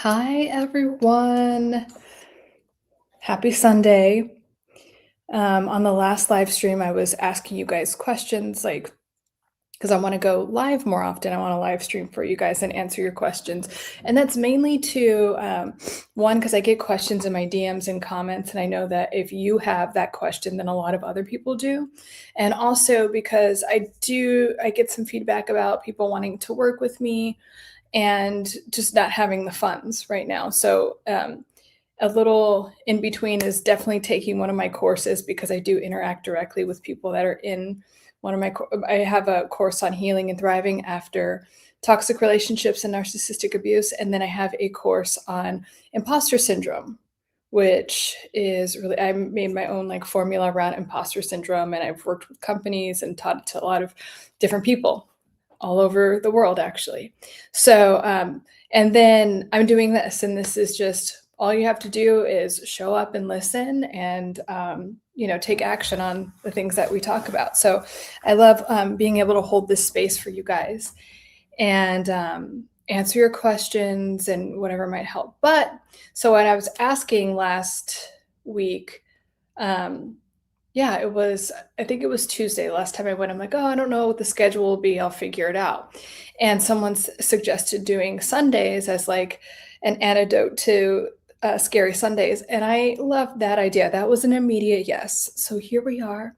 Hi, everyone. Happy Sunday. On the last live stream, I was asking you guys questions, like, because I want to go live more often. I want to live stream for you guys and answer your questions. And that's mainly to, one, because I get questions in my DMs and comments. And I know that if you have that question, then a lot of other people do. And also because I get some feedback about people wanting to work with me and just not having the funds right now. So, a little in between is definitely taking one of my courses because I do interact directly with people that are in one of my I have a course on healing and thriving after toxic relationships and narcissistic abuse, and then I have a course on imposter syndrome, which is really I made my own like formula around imposter syndrome, and I've worked with companies and taught it to a lot of different people all over the world actually. So and then I'm doing this, and this is just all you have to do is show up and listen and take action on the things that we talk about. So I love being able to hold this space for you guys and answer your questions and whatever might help. But so when I was asking last week, yeah, I think it was Tuesday last time I went. I'm like, oh, I don't know what the schedule will be. I'll figure it out. And someone suggested doing Sundays as like an antidote to scary Sundays. And I loved that idea. That was an immediate yes. So here we are.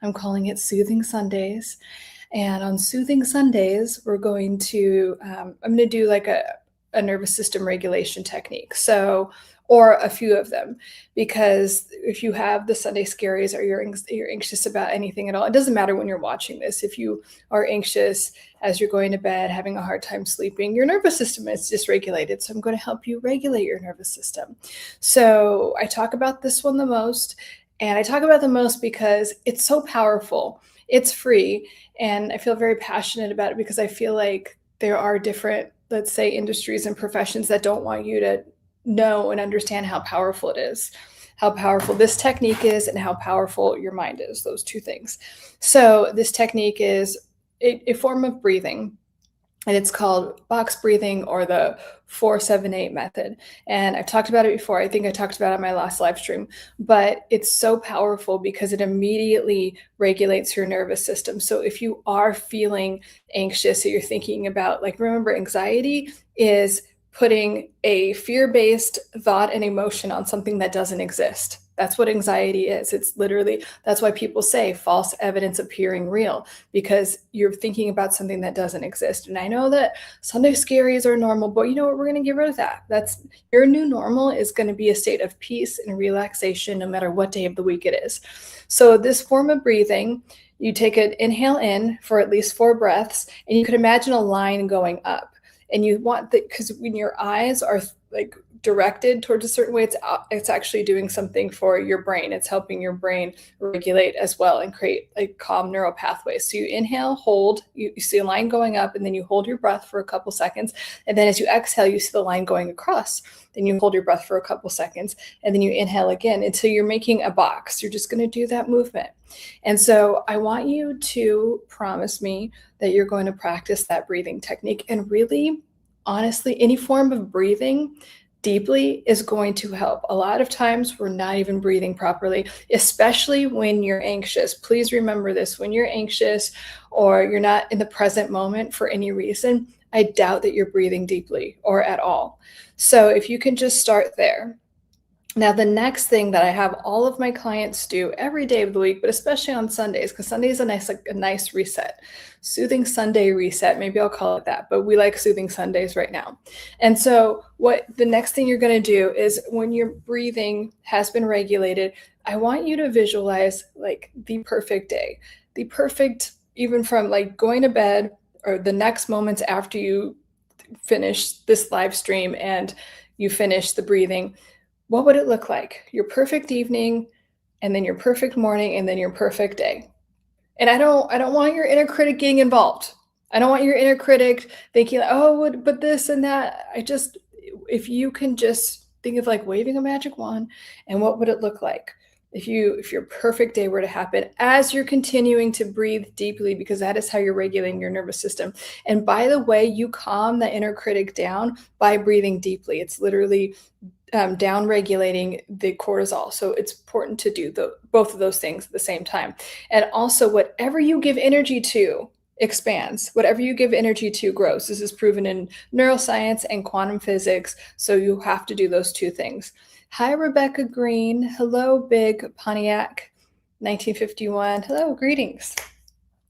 I'm calling it Soothing Sundays. And on Soothing Sundays, I'm going to do like a nervous system regulation technique. So, or a few of them, because if you have the Sunday scaries or you're anxious about anything at all, it doesn't matter when you're watching this. If you are anxious as you're going to bed, having a hard time sleeping, your nervous system is dysregulated. So I'm going to help you regulate your nervous system. So I talk about this one the most, and I talk about the most because it's so powerful. It's free, and I feel very passionate about it because I feel like there are different, let's say, industries and professions that don't want you to know and understand how powerful it is, how powerful this technique is, and how powerful your mind is, those two things. So this technique is a form of breathing, and it's called box breathing or the 478 method. And I've talked about it before. I think I talked about it on my last live stream, but it's so powerful because it immediately regulates your nervous system. So if you are feeling anxious or you're thinking about, like, remember, anxiety is putting a fear-based thought and emotion on something that doesn't exist. That's what anxiety is. It's literally, that's why people say false evidence appearing real, because you're thinking about something that doesn't exist. And I know that Sunday scaries are normal, but you know what? We're going to get rid of that. That's your new normal is going to be a state of peace and relaxation, no matter what day of the week it is. So this form of breathing, you take an inhale in for at least 4 breaths, and you could imagine a line going up. And you want that because when your eyes are like directed towards a certain way, it's actually doing something for your brain. It's helping your brain regulate as well and create like calm neural pathways. So you inhale, hold, you see a line going up, and then you hold your breath for a couple seconds. And then as you exhale, you see the line going across. Then you hold your breath for a couple seconds, and then you inhale again until you're making a box. You're just going to do that movement. And so I want you to promise me that you're going to practice that breathing technique. And really, honestly, any form of breathing deeply is going to help. A lot of times we're not even breathing properly, especially when you're anxious. Please remember this. When you're anxious or you're not in the present moment for any reason, I doubt that you're breathing deeply or at all. So if you can just start there. Now, the next thing that I have all of my clients do every day of the week, but especially on Sundays, because Sunday is a nice reset, Soothing Sunday reset. Maybe I'll call it that, but we like Soothing Sundays right now. And so what the next thing you're going to do is when your breathing has been regulated, I want you to visualize like the perfect day, the perfect, even from like going to bed or the next moments after you finish this live stream and you finish the breathing. What would it look like? Your perfect evening, and then your perfect morning, and then your perfect day. And I don't want your inner critic getting involved. I don't want your inner critic thinking, oh, but this and that. If you can just think of like waving a magic wand, and what would it look like? If your perfect day were to happen as you're continuing to breathe deeply, because that is how you're regulating your nervous system. And by the way, you calm the inner critic down by breathing deeply. It's literally down regulating the cortisol. So it's important to do both of those things at the same time. And also, whatever you give energy to expands. Whatever you give energy to grows. This is proven in neuroscience and quantum physics. So you have to do those two things. Hi, Rebecca Green. Hello, Big Pontiac 1951. Hello, greetings.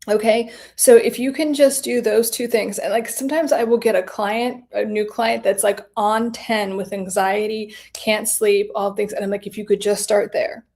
Okay, so if you can just do those two things, and like sometimes I will get a new client that's like on 10 with anxiety, can't sleep, all things. And I'm like, if you could just start there.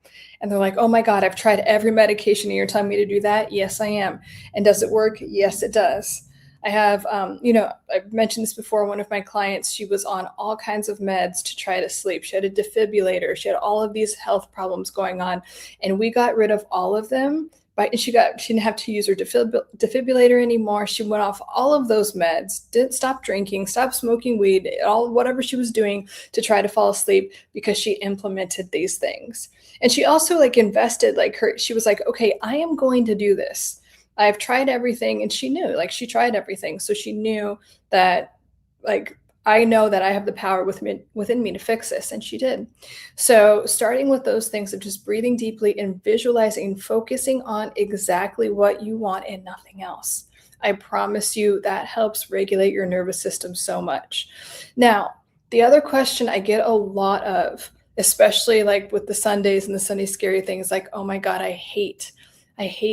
And they're like, oh my God, I've tried every medication and you're telling me to do that? Yes, I am. And does it work? Yes, it does. I have, I've mentioned this before. One of my clients, she was on all kinds of meds to try to sleep. She had a defibrillator. She had all of these health problems going on. And we got rid of all of them. She didn't have to use her defibrillator anymore. She went off all of those meds, didn't stop drinking, stopped smoking weed, all whatever she was doing to try to fall asleep because she implemented these things. And she also like invested she was like, okay, I am going to do this. I've tried everything. And she knew, like she tried everything. So she knew that like I know that I have the power within me to fix this. And she did. So starting with those things of just breathing deeply and visualizing, focusing on exactly what you want and nothing else. I promise you that helps regulate your nervous system so much. Now, the other question I get a lot of, especially like with the Sundays and the Sunday scary things, like, oh my God, I hate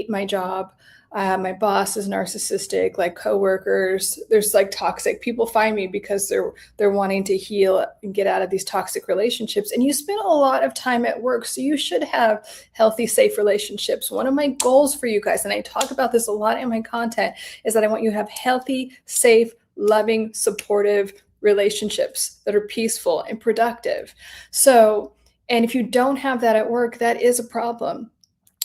my job. My boss is narcissistic, like coworkers. There's like toxic people find me because they're wanting to heal and get out of these toxic relationships. And you spend a lot of time at work, so you should have healthy, safe relationships. One of my goals for you guys, and I talk about this a lot in my content, is that I want you to have healthy, safe, loving, supportive relationships that are peaceful and productive. So, and if you don't have that at work, that is a problem.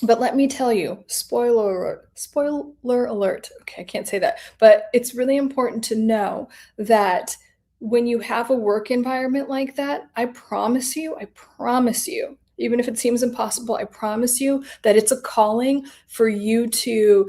But let me tell you, spoiler alert. Okay, I can't say that, but it's really important to know that when you have a work environment like that, I promise you, even if it seems impossible, I promise you that it's a calling for you to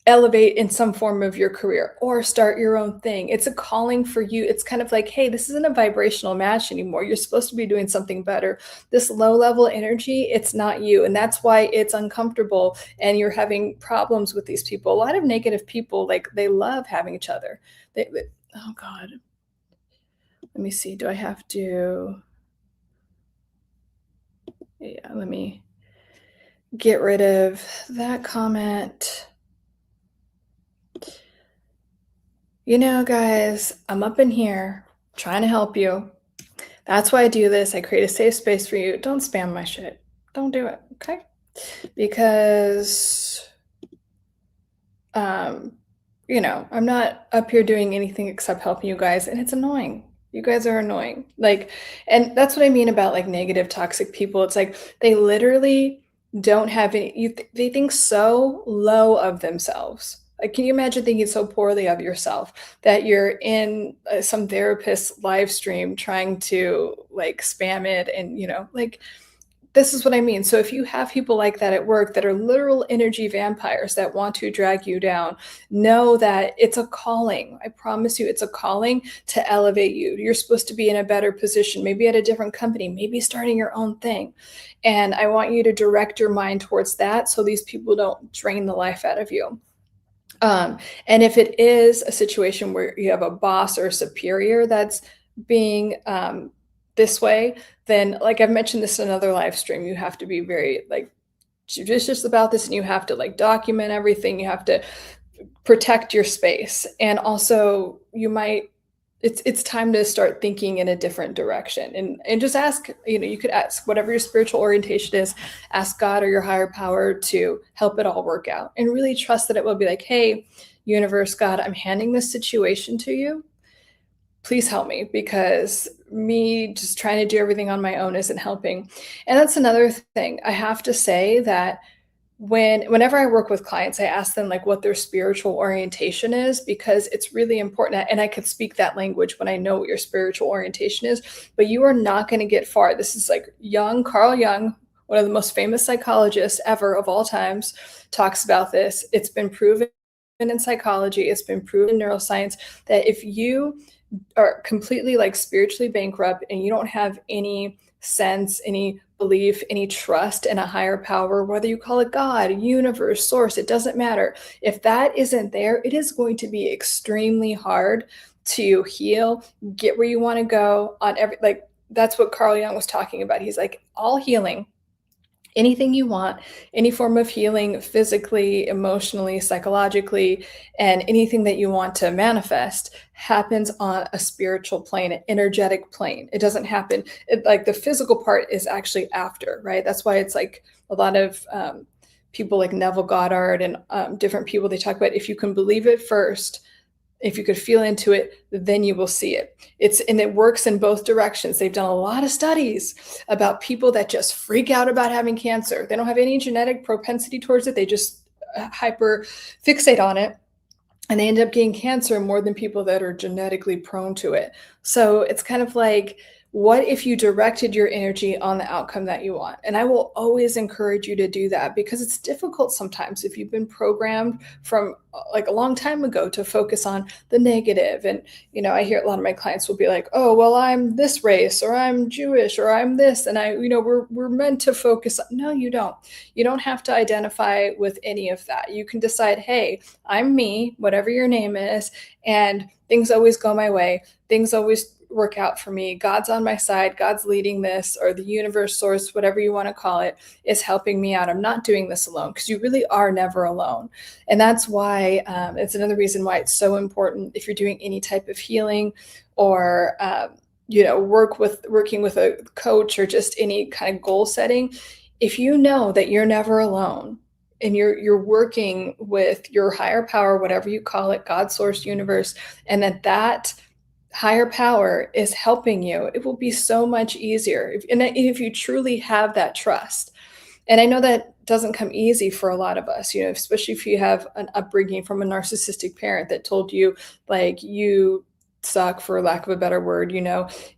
elevate in some form of your career or start your own thing. It's a calling for you. It's kind of like, hey, this isn't a vibrational match anymore. You're supposed to be doing something better. This low level energy, it's not you. And that's why it's uncomfortable and you're having problems with these people. A lot of negative people, like they love having each other. Oh God. Let me see. Do I have to? Yeah, let me get rid of that comment. You know, guys, I'm up in here trying to help you. That's why I do this. I create a safe space for you. Don't spam my shit. Don't do it, okay? Because, I'm not up here doing anything except helping you guys, and it's annoying. You guys are annoying. Like, and that's what I mean about like negative, toxic people. It's like they literally don't have any, they think so low of themselves. Like, can you imagine thinking so poorly of yourself that you're in some therapist's live stream trying to like spam it and, like, this is what I mean. So if you have people like that at work that are literal energy vampires that want to drag you down, know that it's a calling. I promise you, it's a calling to elevate you. You're supposed to be in a better position, maybe at a different company, maybe starting your own thing. And I want you to direct your mind towards that so these people don't drain the life out of you. And if it is a situation where you have a boss or a superior that's being this way, then like I've mentioned this in another live stream, you have to be very like judicious about this and you have to like document everything. You have to protect your space. And also it's time to start thinking in a different direction and just ask, you could ask whatever your spiritual orientation is, ask God or your higher power to help it all work out and really trust that it will be like, hey, universe, God, I'm handing this situation to you. Please help me because me just trying to do everything on my own isn't helping. And that's another thing. I have to say that whenever I work with clients, I ask them like what their spiritual orientation is because it's really important. And I could speak that language when I know what your spiritual orientation is, but you are not going to get far. This is like Carl Jung one of the most famous psychologists ever of all times, talks about this. It's been proven in psychology, it's been proven in neuroscience that if you are completely like spiritually bankrupt and you don't have any sense, any belief, any trust in a higher power, whether you call it God, universe, source, it doesn't matter. If that isn't there, it is going to be extremely hard to heal, get where you want to go on every like that's what Carl Jung was talking about. He's like all healing, anything you want, any form of healing physically, emotionally, psychologically, and anything that you want to manifest happens on a spiritual plane, an energetic plane. It doesn't happen, like the physical part is actually after, right? That's why it's like a lot of people like Neville Goddard and different people, they talk about if you can believe it first, if you could feel into it, then you will see it. It works in both directions. They've done a lot of studies about people that just freak out about having cancer. They don't have any genetic propensity towards it. They just hyper fixate on it, and they end up getting cancer more than people that are genetically prone to it. So it's kind of like, what if you directed your energy on the outcome that you want? And I will always encourage you to do that, because it's difficult sometimes if you've been programmed from like a long time ago to focus on the negative. And, I hear a lot of my clients will be like, oh, well, I'm this race, or I'm Jewish, or I'm this. And we're meant to focus. No, you don't. You don't have to identify with any of that. You can decide, hey, I'm me, whatever your name is, and things always go my way. Things always work out for me. God's on my side. God's leading this, or the universe, source, whatever you want to call it, is helping me out. I'm not doing this alone, because you really are never alone. And that's why it's another reason why it's so important if you're doing any type of healing, or working with a coach, or just any kind of goal setting. If you know that you're never alone, and you're working with your higher power, whatever you call it, God, source, universe, and that higher power is helping you, it will be so much easier. If you truly have that trust. And I know that doesn't come easy for a lot of us, especially if you have an upbringing from a narcissistic parent that told you, like, you suck, for lack of a better word,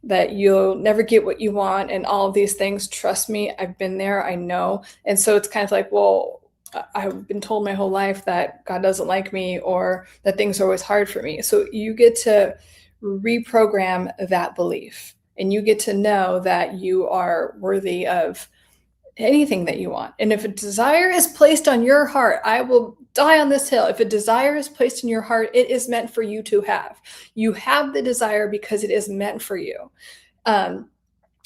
that you'll never get what you want and all of these things. Trust me, I've been there, I know. And so it's kind of like, well, I've been told my whole life that God doesn't like me, or that things are always hard for me. So you get to reprogram that belief, and you get to know that you are worthy of anything that you want. And if a desire is placed on your heart, I will die on this hill. If a desire is placed in your heart, it is meant for you to have. You have the desire because it is meant for you. And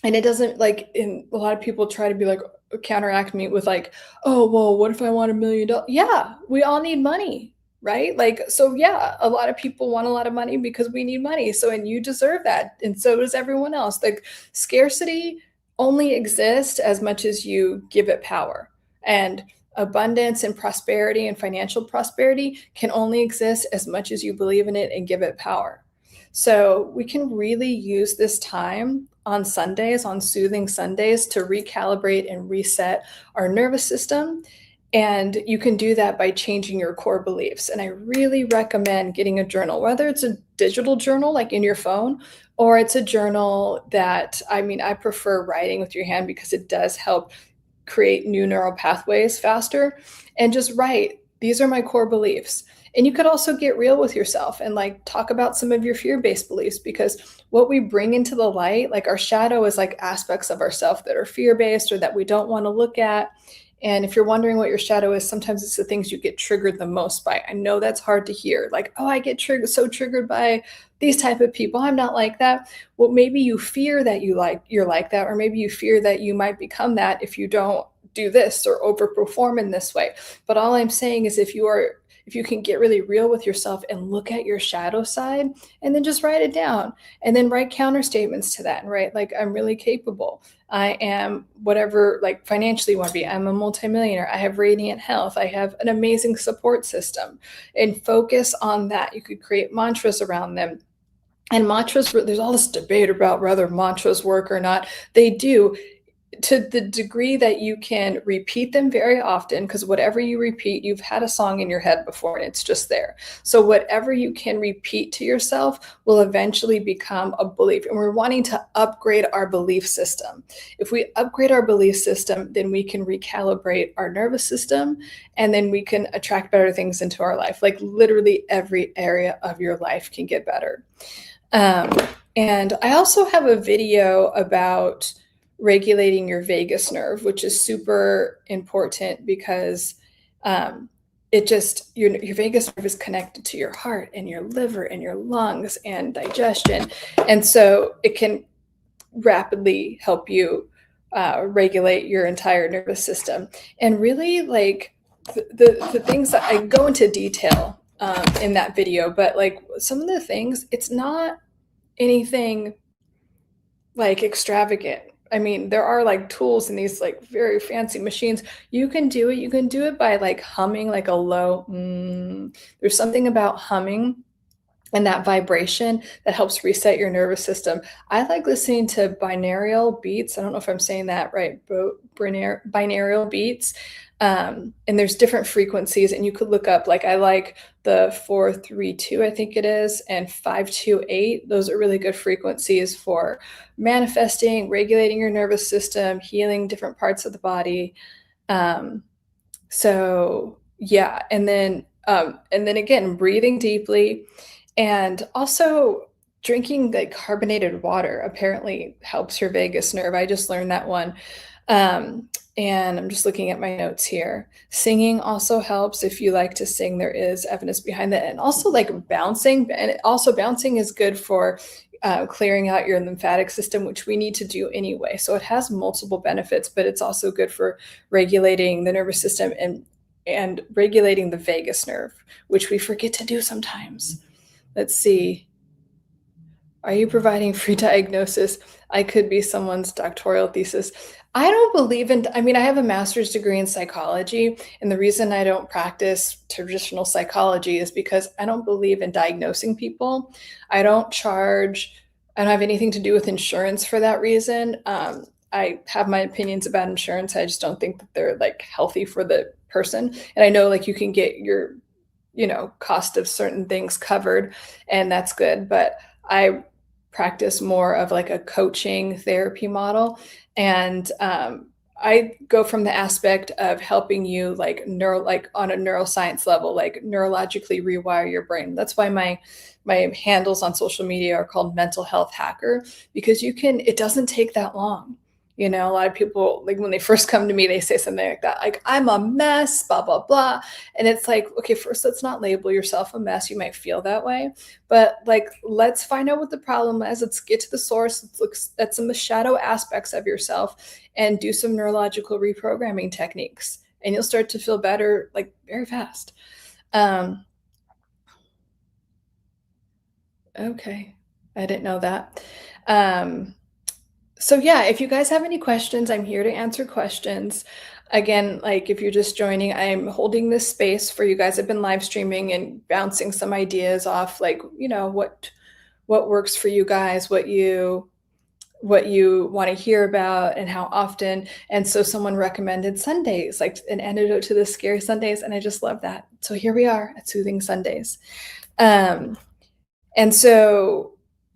it doesn't, like, in a lot of people try to be like, counteract me with like, oh, well, what if I want $1 million? Yeah, we all need money. Right? Like, so yeah, a lot of people want a lot of money because we need money. So, and you deserve that. And so does everyone else. Like, scarcity only exists as much as you give it power. And abundance and prosperity and financial prosperity can only exist as much as you believe in it and give it power. So we can really use this time on Sundays, on soothing Sundays, to recalibrate and reset our nervous system. And you can do that by changing your core beliefs. And I really recommend getting a journal, whether it's a digital journal like in your phone, or it's a journal that, I prefer writing with your hand, because it does help create new neural pathways faster. And just write, these are my core beliefs. And you could also get real with yourself and like talk about some of your fear-based beliefs, because what we bring into the light, like our shadow, is like aspects of ourself that are fear-based or that we don't want to look at. And if you're wondering what your shadow is, sometimes it's the things you get triggered the most by. I know that's hard to hear. Like, oh, I get triggered by these type of people. I'm not like that. Well, maybe you fear that you're like that, or maybe you fear that you might become that if you don't do this or overperform in this way. But all I'm saying is, if you can get really real with yourself and look at your shadow side, and then just write it down, and then write counter statements to that, and write like, I'm really capable. I am whatever, like financially want to be. I'm a multimillionaire. I have radiant health. I have an amazing support system, and focus on that. You could create mantras around them. And mantras, there's all this debate about whether mantras work or not. They do. to the degree that you can repeat them very often, because whatever you repeat, you've had a song in your head before and it's just there. So whatever you can repeat to yourself will eventually become a belief. And we're wanting to upgrade our belief system. If we upgrade our belief system, then we can recalibrate our nervous system, and then we can attract better things into our life. Like literally every area of your life can get better. Um, and I also have a video about regulating your vagus nerve, which is super important because it just your vagus nerve is connected to your heart and your liver and your lungs and digestion, and so it can rapidly help you regulate your entire nervous system. And really, like the things that I go into detail in that video, but like some of the things, it's not anything like extravagant. I mean, there are like tools in these like very fancy machines. You can do it. You can do it by like humming like a low. There's something about humming and that vibration that helps reset your nervous system. I like listening to binaural beats. I don't know if I'm saying that right, but binaural beats. And there's different frequencies, and you could look up, like I like the 432, I think it is, and 528. Those are really good frequencies for manifesting, regulating your nervous system, healing different parts of the body. So yeah, and then again, breathing deeply, and also drinking like carbonated water apparently helps your vagus nerve. I just learned that one. And I'm just looking at my notes here. Singing also helps. If you like to sing, there is evidence behind that. And also like bouncing, and also bouncing is good for clearing out your lymphatic system, which we need to do anyway. So it has multiple benefits, but it's also good for regulating the nervous system and regulating the vagus nerve, which we forget to do sometimes. Let's see. Are you providing free diagnosis? I could be someone's doctoral thesis. I don't believe in, I mean, I have a master's degree in psychology, and the reason I don't practice traditional psychology is because I don't believe in diagnosing people. I don't charge, I don't have anything to do with insurance for that reason. I have my opinions about insurance. I just don't think that they're like healthy for the person. And I know like you can get your, cost of certain things covered, and that's good. But I practice more of like a coaching therapy model. And I go from the aspect of helping you like on a neuroscience level, like neurologically rewire your brain. That's why my handles on social media are called mental health hacker, because it doesn't take that long. A lot of people, like when they first come to me, they say something like that, like, I'm a mess, blah, blah, blah. And it's like, okay, first, let's not label yourself a mess. You might feel that way, but like, let's find out what the problem is. Let's get to the source. Let's look at some of the shadow aspects of yourself and do some neurological reprogramming techniques. And you'll start to feel better, like very fast. Okay. I didn't know that. So yeah, if you guys have any questions, I'm here to answer questions. Again, like if you're just joining, I'm holding this space for you guys. I've been live streaming and bouncing some ideas off, like, what works for you guys, what you want to hear about and how often. And so someone recommended Sundays, like an antidote to the scary Sundays. And I just love that. So here we are at Soothing Sundays. And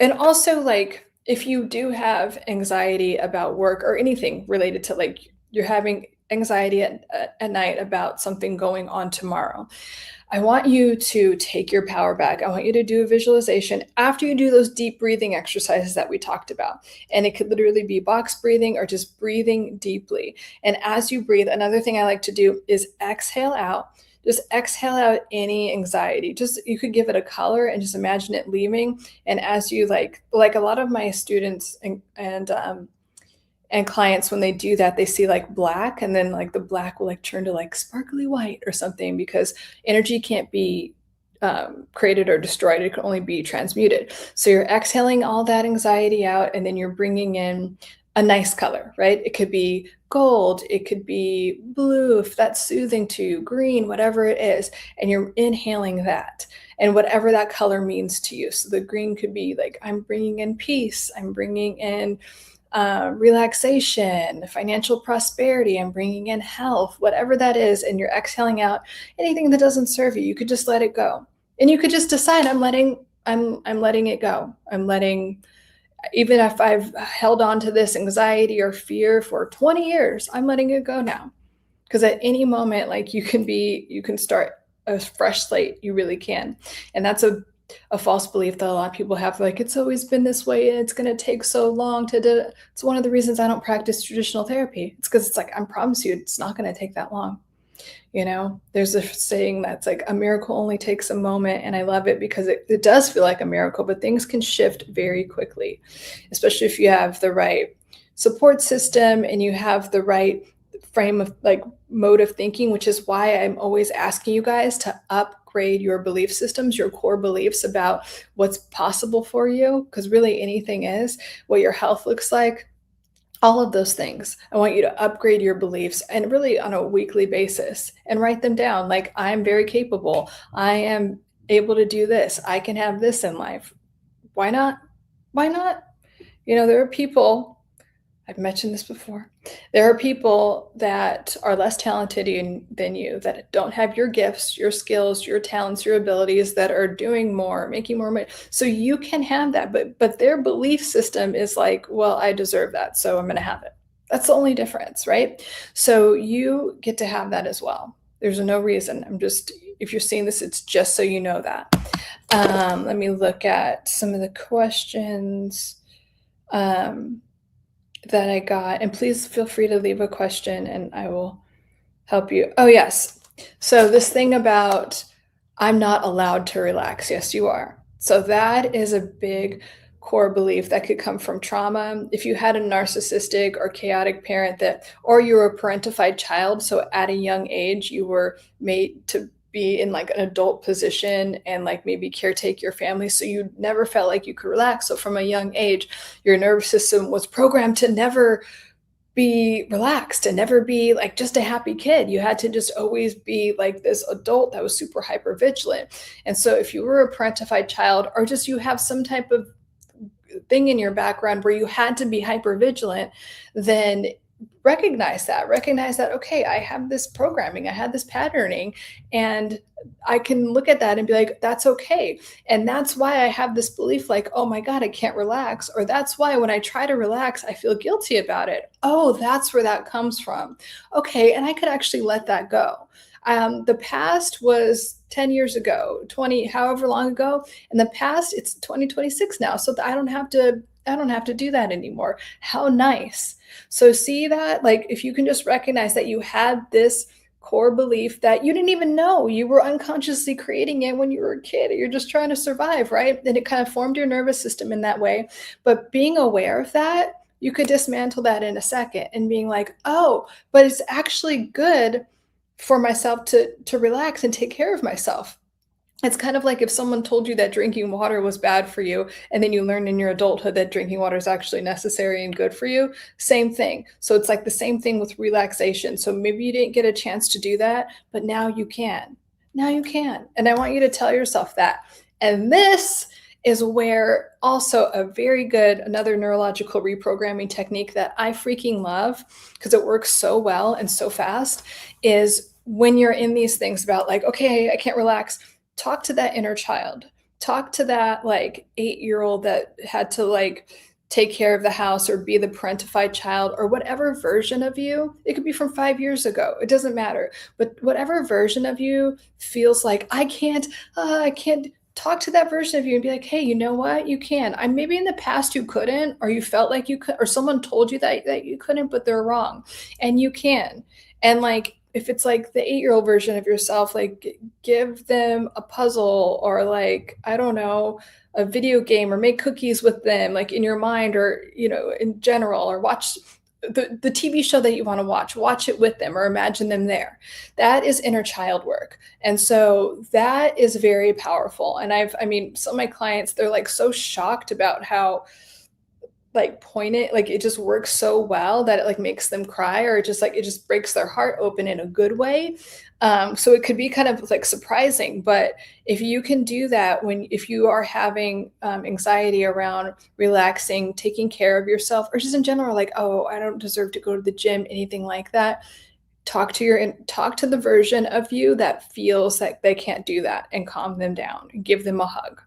also like, if you do have anxiety about work or anything related to like you're having anxiety at night about something going on tomorrow, I want you to take your power back. I want you to do a visualization after you do those deep breathing exercises that we talked about. And it could literally be box breathing or just breathing deeply. And as you breathe, another thing I like to do is exhale out. Just exhale out any anxiety. Just, you could give it a color and just imagine it leaving. And as you like a lot of my students and clients, when they do that, they see like black, and then like the black will like turn to like sparkly white or something, because energy can't be created or destroyed. It can only be transmuted. So you're exhaling all that anxiety out, and then you're bringing in a nice color, right? It could be gold, it could be blue, if that's soothing to you, green, whatever it is. And you're inhaling that, and whatever that color means to you. So the green could be like, I'm bringing in peace, I'm bringing in relaxation, financial prosperity, and bringing in health, whatever that is, and you're exhaling out anything that doesn't serve you, you could just let it go. And you could just decide, I'm letting it go. I'm letting, even if I've held on to this anxiety or fear for 20 years, I'm letting it go now. Because at any moment, like you can start a fresh slate. You really can. And that's a false belief that a lot of people have, like, it's always been this way and it's going to take so long to do it. It's one of the reasons I don't practice traditional therapy. It's because it's like, I promise you, it's not going to take that long. You know, there's a saying that's like, a miracle only takes a moment. And I love it because it does feel like a miracle, but things can shift very quickly, especially if you have the right support system and you have the right frame of like mode of thinking, which is why I'm always asking you guys to upgrade your belief systems, your core beliefs about what's possible for you. Because really anything is, what your health looks like, all of those things. I want you to upgrade your beliefs, and really on a weekly basis, and write them down. Like, I'm very capable. I am able to do this. I can have this in life. Why not? Why not? You know, there are people, I've mentioned this before. There are people that are less talented than you, that don't have your gifts, your skills, your talents, your abilities, that are doing more, making more money. So you can have that, but their belief system is like, well, I deserve that, so I'm going to have it. That's the only difference, right? So you get to have that as well. There's no reason. I'm just, if you're seeing this, it's just so you know that. Let me look at some of the questions. That I got, and please feel free to leave a question and I will help you. Oh, yes. So, this thing about I'm not allowed to relax. Yes, you are. So, that is a big core belief that could come from trauma. If you had a narcissistic or chaotic parent that, or you were a parentified child, so at a young age, you were made to be in like an adult position and like maybe caretake your family, so you never felt like you could relax. So from a young age, your nervous system was programmed to never be relaxed, to never be like just a happy kid. You had to just always be like this adult that was super hyper vigilant. And so if you were a parentified child, or just you have some type of thing in your background where you had to be hyper vigilant, then recognize that, okay, I have this programming, I had this patterning, and I can look at that and be like, that's okay. And that's why I have this belief, like, oh my God, I can't relax. Or that's why when I try to relax, I feel guilty about it. Oh, that's where that comes from. Okay. And I could actually let that go. The past was 10 years ago, 20, however long ago. In the past, it's 2026 now. So I don't have to do that anymore. How nice. So see that, like, if you can just recognize that you had this core belief that you didn't even know, you were unconsciously creating it when you were a kid, you're just trying to survive, right? And it kind of formed your nervous system in that way. But being aware of that, you could dismantle that in a second and being like, oh, but it's actually good for myself to relax and take care of myself. It's kind of like if someone told you that drinking water was bad for you, and then you learn in your adulthood that drinking water is actually necessary and good for you. Same thing. So it's like the same thing with relaxation. So maybe you didn't get a chance to do that, but now you can. Now you can. And I want you to tell yourself that. And this is where also a very good, another neurological reprogramming technique that I freaking love, because it works so well and so fast, is when you're in these things about like, okay, I can't relax, talk to that inner child. Talk to that like 8-year-old that had to like take care of the house or be the parentified child, or whatever version of you. It could be from 5 years ago. It doesn't matter. But whatever version of you feels like, I can't, talk to that version of you and be like, hey, you know what? You can. I maybe in the past you couldn't, or you felt like you could, or someone told you that you couldn't, but they're wrong. And you can. And like, if it's like the 8-year-old version of yourself, like give them a puzzle, or like, I don't know, a video game, or make cookies with them, like in your mind, or, you know, in general, or watch the TV show that you want to watch it with them, or imagine them there. That is inner child work. And so that is very powerful. And I mean, some of my clients, they're like so shocked about how like poignant, like it just works so well that it like makes them cry, or it just breaks their heart open in a good way. So it could be kind of like surprising, but if you can do that if you are having anxiety around relaxing, taking care of yourself, or just in general, like, oh, I don't deserve to go to the gym, anything like that, talk to the version of you that feels that they can't do that and calm them down and give them a hug.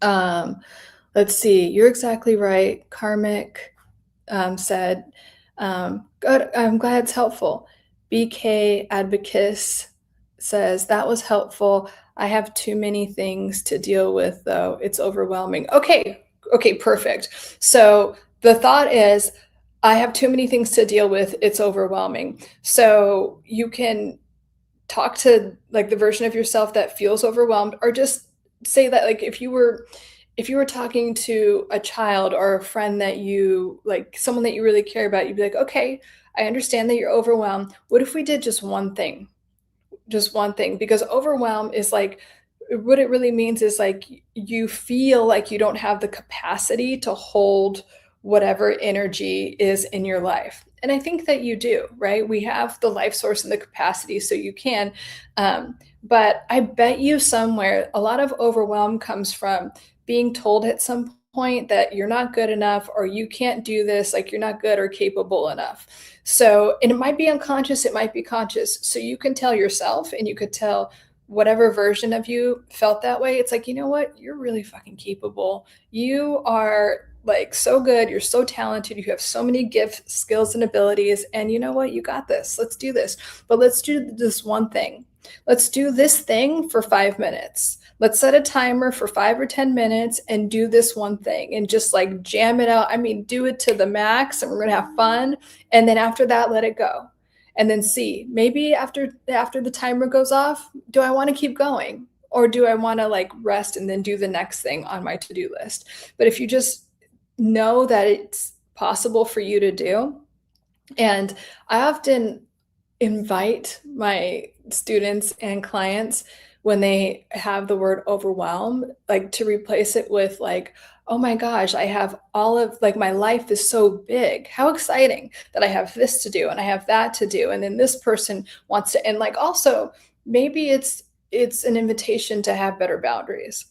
Um, let's see, you're exactly right. Karmic said, good, I'm glad it's helpful. BK Advocates says, that was helpful. I have too many things to deal with, though. It's overwhelming. Okay, perfect. So the thought is, I have too many things to deal with. It's overwhelming. So you can talk to like the version of yourself that feels overwhelmed, or just say that, like, if you were talking to a child or a friend that you like, someone that you really care about, you'd be like, okay, I understand that you're overwhelmed. What if we did just one thing? Just one thing, because overwhelm is like, what it really means is like you feel like you don't have the capacity to hold whatever energy is in your life. And I think that you do, right? We have the life source and the capacity, so you can. But I bet you somewhere a lot of overwhelm comes from being told at some point that you're not good enough, or you can't do this, like you're not good or capable enough. So, and it might be unconscious, it might be conscious. So you can tell yourself, and you could tell whatever version of you felt that way. It's like, you know what? You're really fucking capable. You are like so good. You're so talented. You have so many gifts, skills, and abilities. And you know what? You got this. Let's do this. But let's do this one thing. Let's do this thing for 5 minutes. Let's set a timer for 5 or 10 minutes and do this one thing and just like jam it out. I mean, do it to the max, and we're going to have fun. And then after that, let it go. And then see, maybe after the timer goes off, do I want to keep going? Or do I want to like rest and then do the next thing on my to-do list? But if you just know that it's possible for you to do, and I often invite my students and clients, when they have the word overwhelm, like to replace it with like, oh my gosh, I have all of like, my life is so big. How exciting that I have this to do and I have that to do. And then this person wants to, and like also maybe it's an invitation to have better boundaries.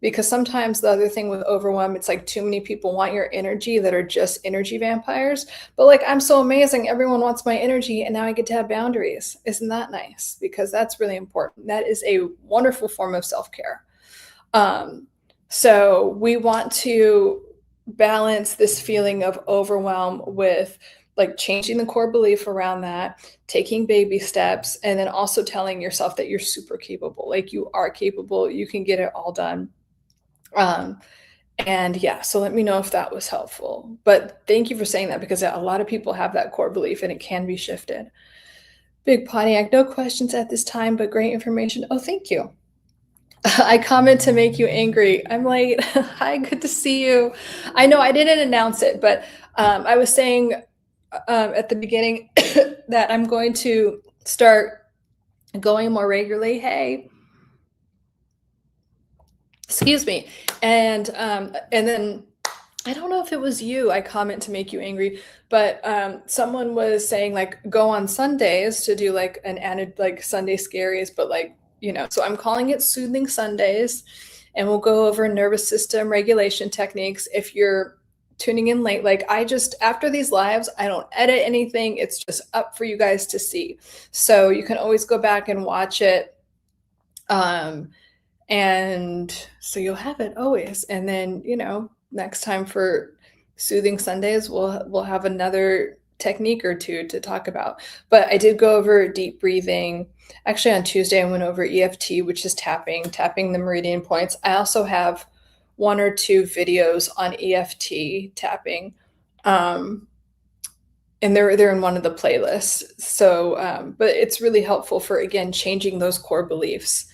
Because sometimes the other thing with overwhelm, it's like too many people want your energy that are just energy vampires. But like, I'm so amazing. Everyone wants my energy, and now I get to have boundaries. Isn't that nice? Because that's really important. That is a wonderful form of self-care. So we want to balance this feeling of overwhelm with like changing the core belief around that, taking baby steps, and then also telling yourself that you're super capable. Like you are capable, you can get it all done. Um, and yeah, so let me know if that was helpful. But thank you for saying that, because a lot of people have that core belief and it can be shifted. Big Pontiac, no questions at this time, but great information. Oh, thank you. I comment to make you angry. I'm late. Hi, good to see you. I know I didn't announce it, but I was saying at the beginning that I'm going to start going more regularly. Hey, excuse me. And then I don't know if it was you, I comment to make you angry, but someone was saying like go on Sundays to do like an added like Sunday scaries, but like, you know, so I'm calling it Soothing Sundays, and we'll go over nervous system regulation techniques. If you're tuning in late, like I just, after these lives, I don't edit anything. It's just up for you guys to see. So you can always go back and watch it. And so you'll have it always. And then, you know, next time for Soothing Sundays, we'll have another technique or two to talk about. But I did go over deep breathing. Actually, on Tuesday, I went over EFT, which is tapping the meridian points. I also have 1 or 2 videos on EFT tapping. And they're in one of the playlists. So, but it's really helpful for, again, changing those core beliefs.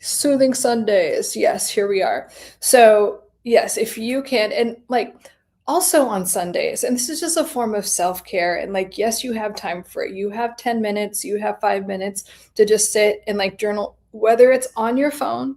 Soothing Sundays. Yes, here we are. So, yes, if you can, and like also on Sundays, and this is just a form of self care. And like, yes, you have time for it. You have 10 minutes, you have 5 minutes to just sit and like journal, whether it's on your phone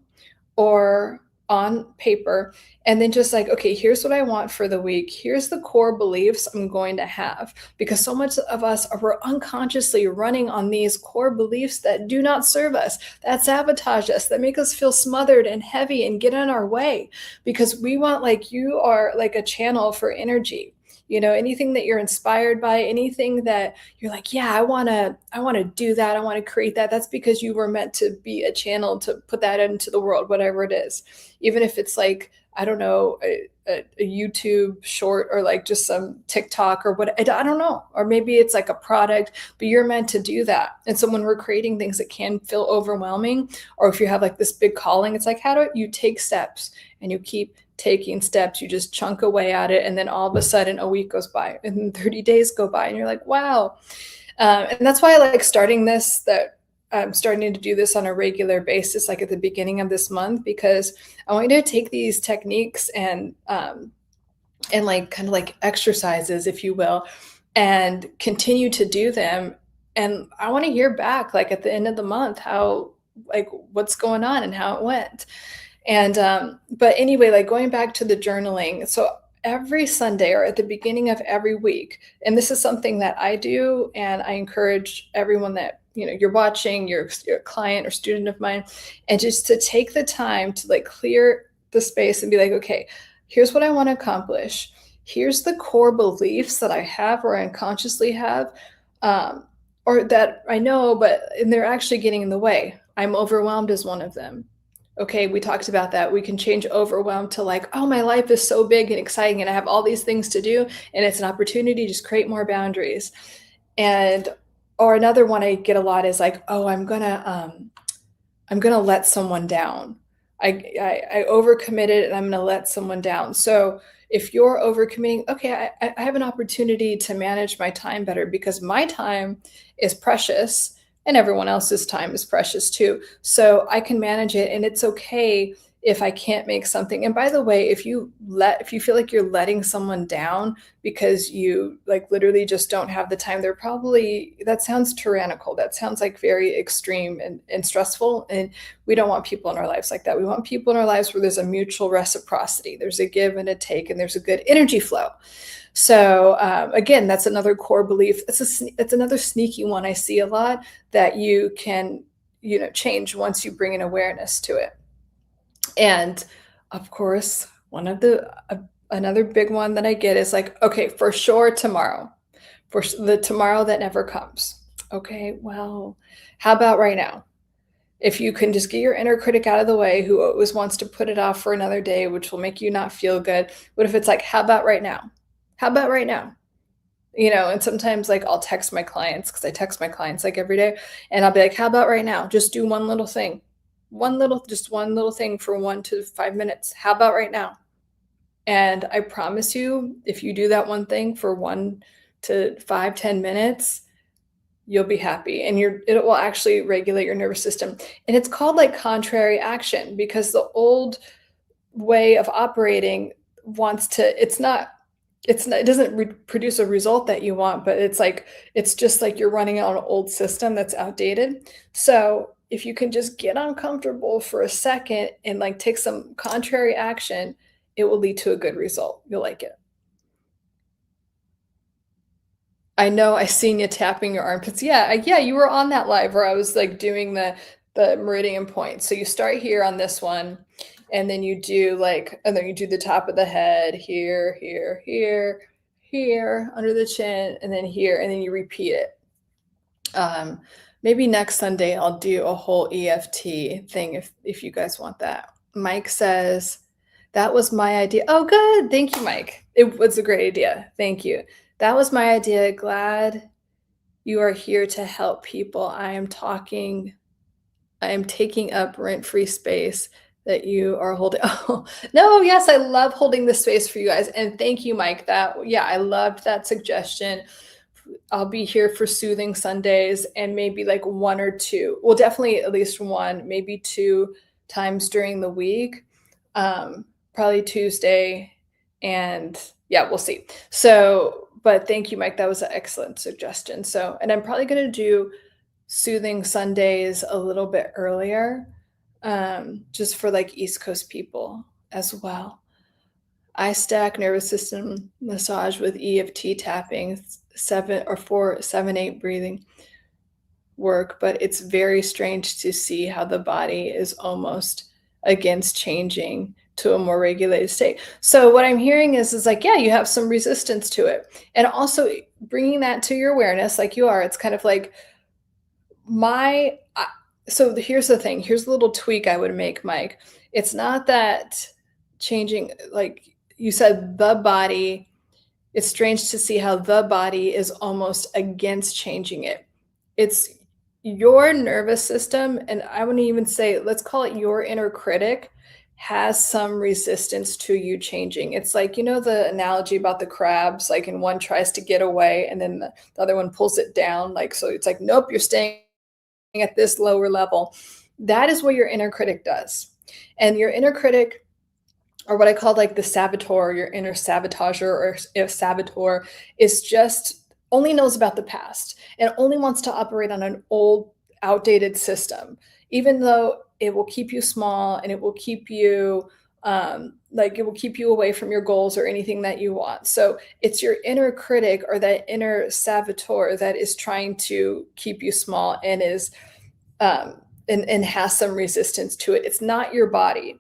or on paper and then just like, okay, here's what I want for the week. Here's the core beliefs I'm going to have. Because so much of us are unconsciously running on these core beliefs that do not serve us, that sabotage us, that make us feel smothered and heavy and get in our way. Because we want, like, you are like a channel for energy. Anything that you're inspired by, anything that you're like, yeah, I want to do that, I want to create that. That's because you were meant to be a channel to put that into the world, whatever it is. Even if it's like, I don't know, a YouTube short or like just some TikTok or what, I don't know. Or maybe it's like a product, but you're meant to do that. And so when we're creating things that can feel overwhelming, or if you have like this big calling, it's like, how do you take steps and you keep taking steps, you just chunk away at it. And then all of a sudden a week goes by and 30 days go by and you're like, wow. And that's why I like starting this, that I'm starting to do this on a regular basis, like at the beginning of this month, because I want you to take these techniques and like kind of like exercises, if you will, and continue to do them. And I want to hear back, like at the end of the month, how, like, what's going on and how it went. And but anyway, like going back to the journaling. So every Sunday or at the beginning of every week, and this is something that I do, and I encourage everyone that, you're watching, you're a client or student of mine, and just to take the time to like clear the space and be like, okay, here's what I want to accomplish. Here's the core beliefs that I have or unconsciously have, or that I know, but and they're actually getting in the way. I'm overwhelmed as one of them. Okay, we talked about that. We can change overwhelm to like, oh, my life is so big and exciting and I have all these things to do. And it's an opportunity to just create more boundaries. And, or another one I get a lot is like, oh, I'm gonna let someone down. I overcommitted and I'm gonna let someone down. So if you're overcommitting, okay, I have an opportunity to manage my time better because my time is precious and everyone else's time is precious too. So I can manage it and it's okay if I can't make something. And by the way, if you feel like you're letting someone down because you like literally just don't have the time, that sounds tyrannical. That sounds like very extreme and stressful. And we don't want people in our lives like that. We want people in our lives where there's a mutual reciprocity, there's a give and a take, and there's a good energy flow. So again, that's another core belief. It's another sneaky one I see a lot that you can, change once you bring an awareness to it. And of course, another big one that I get is like, okay, for sure tomorrow, for the tomorrow that never comes. Okay, well, how about right now? If you can just get your inner critic out of the way, who always wants to put it off for another day, which will make you not feel good. What if it's like, how about right now? How about right now? And sometimes like I'll text my clients, because I text my clients like every day, and I'll be like, how about right now? Just do one little thing. Just one little thing for 1 to 5 minutes. How about right now? And I promise you, if you do that one thing for 1 to 5, 10 minutes, you'll be happy and it will actually regulate your nervous system. And it's called like contrary action because the old way of operating it doesn't produce a result that you want, but it's just like you're running on an old system that's outdated. So if you can just get uncomfortable for a second and like take some contrary action, it will lead to a good result. You'll like it. I know, I seen you tapping your armpits. Yeah, yeah, you were on that live where I was like doing the meridian point. So you start here on this one, and then and then you do the top of the head here, here, here, here, under the chin, and then here, and then you repeat it. Maybe next Sunday I'll do a whole EFT thing if you guys want that. Mike says, that was my idea. Oh, good. Thank you, Mike. It was a great idea. Thank you. That was my idea. Glad you are here to help people. I am taking up rent-free space that you are holding. Oh, no, yes, I love holding this space for you guys. And thank you, Mike. Yeah, I loved that suggestion. I'll be here for Soothing Sundays and maybe like 1 or 2. Well, definitely at least 1, maybe 2 times during the week. Probably Tuesday. And yeah, we'll see. So, but thank you, Mike. That was an excellent suggestion. So, and I'm probably going to do Soothing Sundays a little bit earlier. just for like East Coast people as well. I stack nervous system massage with EFT tapping, 7 or 4, 7, 8 breathing work, but it's very strange to see how the body is almost against changing to a more regulated state. So what I'm hearing is like, yeah, you have some resistance to it. And also bringing that to your awareness like you are, it's kind of like my so here's the thing. Here's a little tweak I would make, Mike. It's not that changing, like you said, the body, it's strange to see how the body is almost against changing it. It's your nervous system, and I wouldn't even say, let's call it your inner critic, has some resistance to you changing. It's like, the analogy about the crabs, like, and one tries to get away and then the other one pulls it down. Like, so it's like, nope, you're staying at this lower level. That is what your inner critic does. And your inner critic, or what I call like the saboteur, your inner sabotager or if saboteur, is just only knows about the past and only wants to operate on an old, outdated system, even though it will keep you small and it will keep you like it will keep you away from your goals or anything that you want. So it's your inner critic or that inner saboteur that is trying to keep you small and is and has some resistance to it. It's not your body.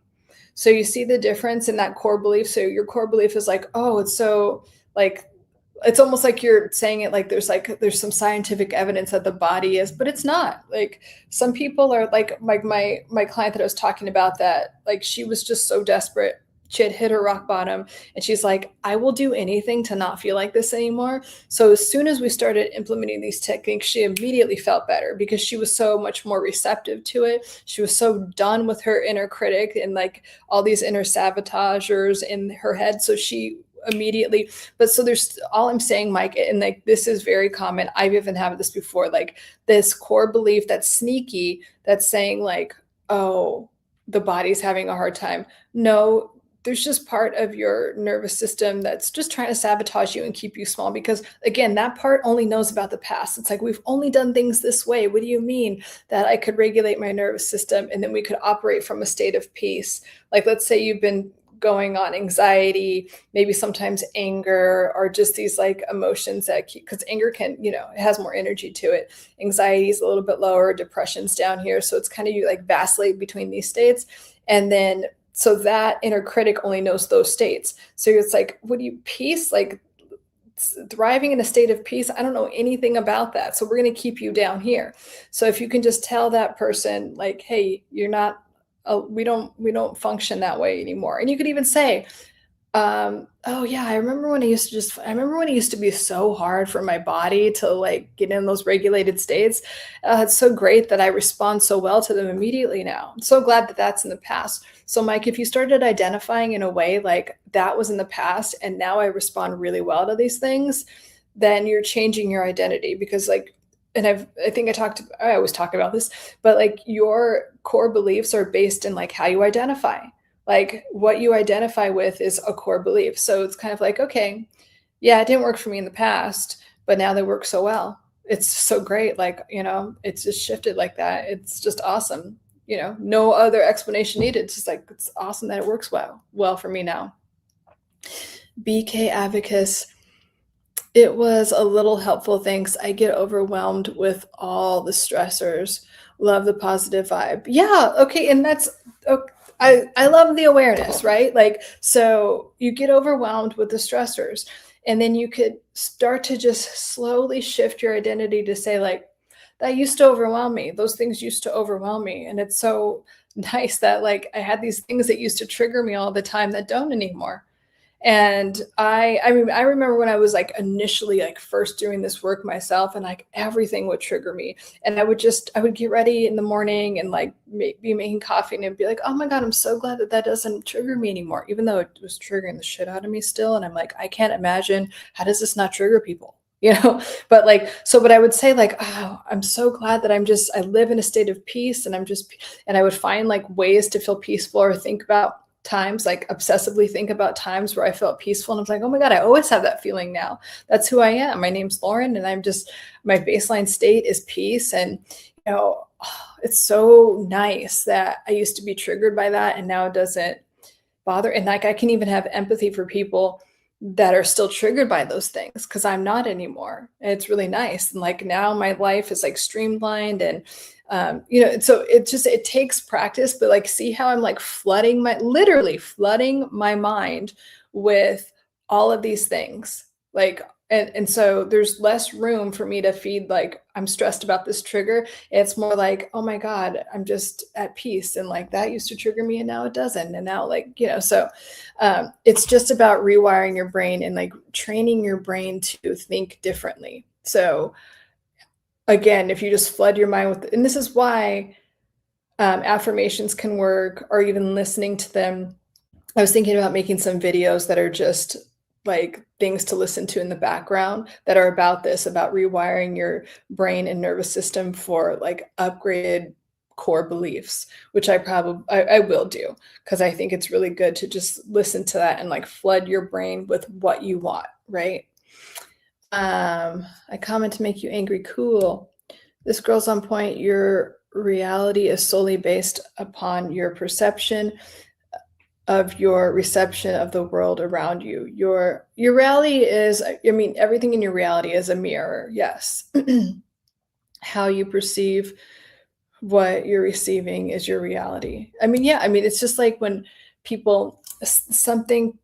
So you see the difference in that core belief. So your core belief is like, oh, it's so like it's almost like you're saying it like there's some scientific evidence that the body is, but it's not. Like some people are like my client that I was talking about, that like she was just so desperate. She had hit her rock bottom and she's like, I will do anything to not feel like this anymore. So as soon as we started implementing these techniques, she immediately felt better because she was so much more receptive to it. She was so done with her inner critic and like all these inner sabotagers in her head. So she immediately, but so there's all I'm saying, Mike, and like this is very common. I've even had this before, like this core belief that's sneaky, that's saying like, oh, the body's having a hard time. No, there's just part of your nervous system that's just trying to sabotage you and keep you small because again, that part only knows about the past. It's like, we've only done things this way. What do you mean that I could regulate my nervous system and then we could operate from a state of peace? Like, let's say you've been going on anxiety, maybe sometimes anger, or just these like emotions that keep, because anger can, it has more energy to it. Anxiety is a little bit lower, depression's down here. So it's kind of you like vacillate between these states. And then, so that inner critic only knows those states. So it's like, what do you peace? Like thriving in a state of peace. I don't know anything about that. So we're going to keep you down here. So if you can just tell that person like, hey, you're not, we don't function that way anymore. And you could even say, oh yeah, I remember when it used to be so hard for my body to like get in those regulated states. It's so great that I respond so well to them immediately now. I'm so glad that that's in the past. So Mike, if you started identifying in a way like that was in the past and now I respond really well to these things, then you're changing your identity because like, and I always talk about this, but like your core beliefs are based in like how you identify. Like what you identify with is a core belief. So it's kind of like, okay, yeah, it didn't work for me in the past, but now they work so well. It's so great. Like, it's just shifted like that. It's just awesome. No other explanation needed. It's just like, it's awesome that it works well for me now. BK Abacus. It was a little helpful. Thanks. I get overwhelmed with all the stressors. Love the positive vibe. Yeah. Okay. And that's okay. I love the awareness, right? Like, so you get overwhelmed with the stressors and then you could start to just slowly shift your identity to say like, that used to overwhelm me. Those things used to overwhelm me. And it's so nice that like, I had these things that used to trigger me all the time that don't anymore. And I remember when I was like initially like first doing this work myself and like everything would trigger me. And I would get ready in the morning and like be making coffee and it'd be like, oh my God, I'm so glad that doesn't trigger me anymore, even though it was triggering the shit out of me still. And I'm like, I can't imagine, how does this not trigger people? But like, so, but I would say like, oh, I'm so glad that I live in a state of peace and I would find like ways to feel peaceful or think about times, like obsessively think about times where I felt peaceful. And I was like, oh my God, I always have that feeling now. That's who I am. My name's Lauren. And my baseline state is peace. And, know, it's so nice that I used to be triggered by that and now it doesn't bother. And like I can even have empathy for people that are still triggered by those things because I'm not anymore. And it's really nice. And like now my life is like streamlined and so it takes practice, but like see how I'm like literally flooding my mind with all of these things. Like and so there's less room for me to feed like I'm stressed about this trigger. It's more like, oh my God, I'm just at peace. And like that used to trigger me and now it doesn't. And now it's just about rewiring your brain and like training your brain to think differently. So again, if you just flood your mind with, and this is why affirmations can work, or even listening to them. I was thinking about making some videos that are just like things to listen to in the background that are about this, about rewiring your brain and nervous system for like upgraded core beliefs, which I will do because I think it's really good to just listen to that and like flood your brain with what you want, right? I comment to make you angry. Cool. This girl's on point. Your reality is solely based upon your perception of your reception of the world around you. Your reality is, I mean, everything in your reality is a mirror. Yes. How you perceive what you're receiving is your reality. I mean, yeah, I mean, it's just like when people something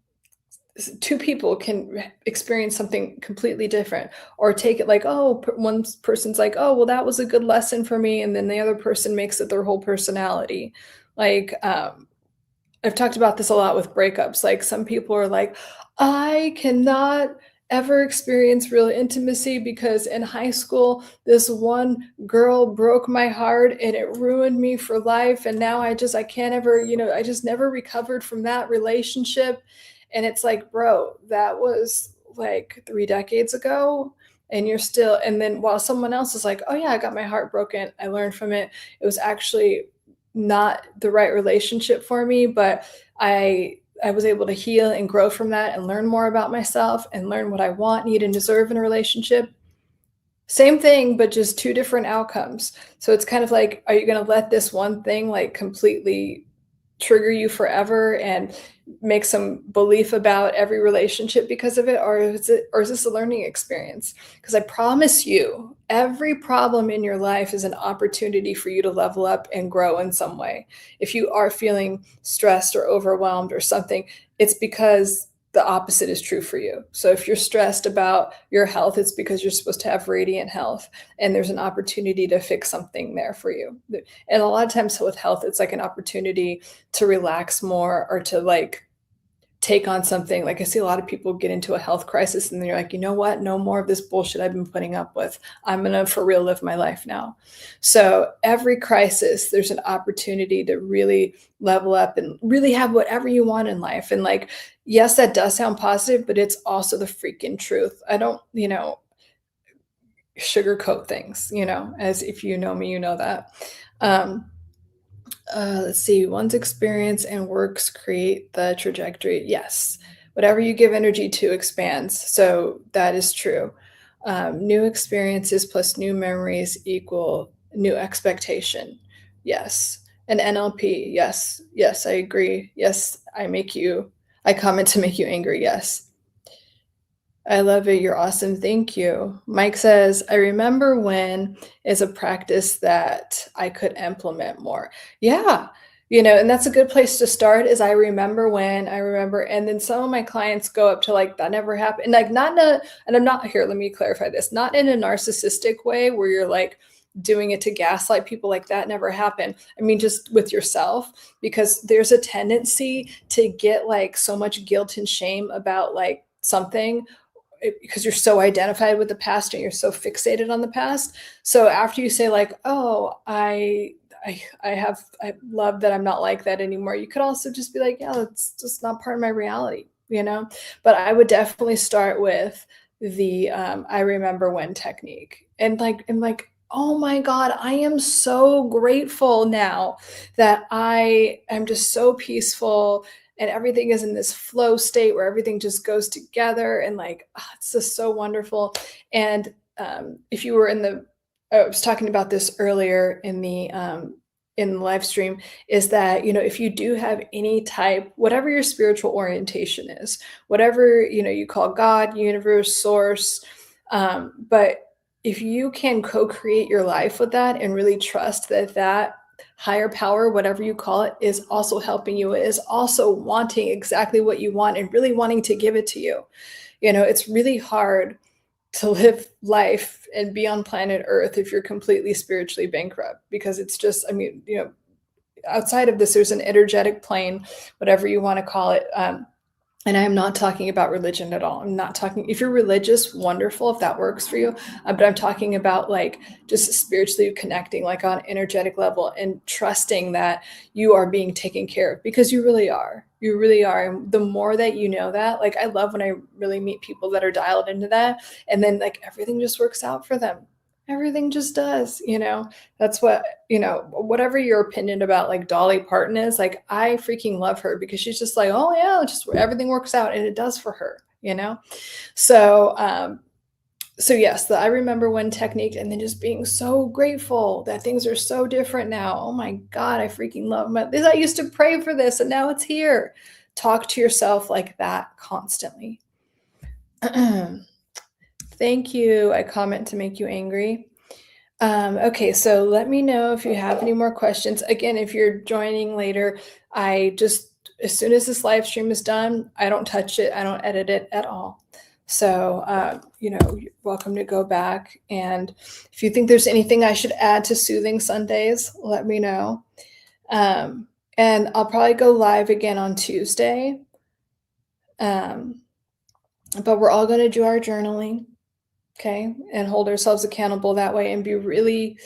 two people can experience something completely different or take it like, oh, one person's like, oh, well, that was a good lesson for me, and then the other person makes it their whole personality. Like I've talked about this a lot with breakups. Like some people are like, I cannot ever experience real intimacy because in high school, this one girl broke my heart and it ruined me for life. And now I can't ever, I just never recovered from that relationship. And it's like, bro, that was like 3 decades ago. And you're still, and then while someone else is like, oh yeah, I got my heart broken. I learned from it. It was actually not the right relationship for me, but I was able to heal and grow from that and learn more about myself and learn what I want, need, and deserve in a relationship. Same thing, but just two different outcomes. So it's kind of like, are you going to let this one thing like completely trigger you forever and make some belief about every relationship because of it, or is this a learning experience? Because I promise you, every problem in your life is an opportunity for you to level up and grow in some way. If you are feeling stressed or overwhelmed or something, it's because the opposite is true for you. So if you're stressed about your health, it's because you're supposed to have radiant health, and there's an opportunity to fix something there for you. And a lot of times with health, it's like an opportunity to relax more or to like take on something. Like I see a lot of people get into a health crisis and they're like, you know what? No more of this bullshit I've been putting up with. I'm going to for real live my life now. So every crisis, there's an opportunity to really level up and really have whatever you want in life. And like, yes, that does sound positive, but it's also the freaking truth. I don't, sugarcoat things, as if you know me, you know that. Um, let's see, one's experience and works create the trajectory. Yes. Whatever you give energy to expands. So that is true. New experiences plus new memories equal new expectation. Yes. And NLP. Yes. Yes, I agree. Yes, I comment to make you angry. Yes. I love it. You're awesome. Thank you. Mike says, I remember when is a practice that I could implement more. Yeah. And that's a good place to start is I remember. And then some of my clients go up to like, that never happened. Like not in and I'm not here. Let me clarify this, not in a narcissistic way where you're like doing it to gaslight people, like that never happened. I mean, just with yourself, because there's a tendency to get like so much guilt and shame about like something because you're so identified with the past and you're so fixated on the past. So after you say like, oh, I love that I'm not like that anymore, you could also just be like, yeah, that's just not part of my reality. But I would definitely start with the I remember when technique. And like, oh my God, I am so grateful now that I am just so peaceful and everything is in this flow state where everything just goes together and like it's just so wonderful. And if you were in the I was talking about this earlier in the live stream, is that, if you do have any type, whatever your spiritual orientation is, whatever, you call God, universe, source, but if you can co-create your life with that and really trust that that higher power, whatever you call it, is also helping you, is also wanting exactly what you want and really wanting to give it to you. It's really hard to live life and be on planet Earth if you're completely spiritually bankrupt, because it's just, I mean, outside of this, there's an energetic plane, whatever you want to call it. And I am not talking about religion at all. I'm not talking, if you're religious, wonderful, if that works for you. But I'm talking about like just spiritually connecting, like on energetic level, and trusting that you are being taken care of, because you really are. You really are. And the more that you know that, like, I love when I really meet people that are dialed into that, and then like everything just works out for them. Everything just does. That's what, whatever your opinion about like Dolly Parton is, like, I freaking love her because she's just like, oh yeah, just everything works out, and it does for her. So yes, the I remember when technique, and then just being so grateful that things are so different now. Oh my God, I freaking love this. I used to pray for this and now it's here. Talk to yourself like that constantly. Thank you. I comment to make you angry. Okay, so let me know if you have any more questions. Again, if you're joining later, I just, as soon as this live stream is done, I don't touch it, I don't edit it at all. So, you're welcome to go back. And if you think there's anything I should add to Soothing Sundays, let me know. And I'll probably go live again on Tuesday. But we're all going to do our journaling. Okay, and hold ourselves accountable that way, and be really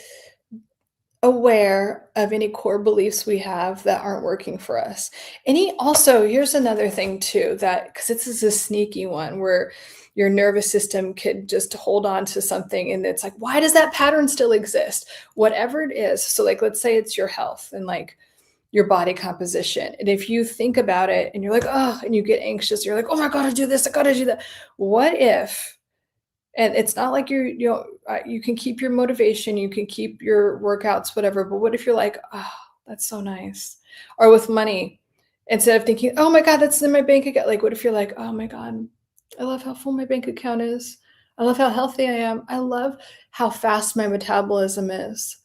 aware of any core beliefs we have that aren't working for us. Also, here's another thing too, that because this is a sneaky one where your nervous system could just hold on to something, and it's like, why does that pattern still exist? Whatever it is. So like, let's say it's your health and like your body composition. And if you think about it and you're like, oh, and you get anxious, you're like, oh my God, I do this, I gotta do that. What if, and it's not like you can keep your motivation, you can keep your workouts, whatever, but what if you're like, oh, that's so nice? Or with money, instead of thinking, oh my God, that's in my bank account, like, what if you're like, oh my God, I love how full my bank account is, I love how healthy I am, I love how fast my metabolism is.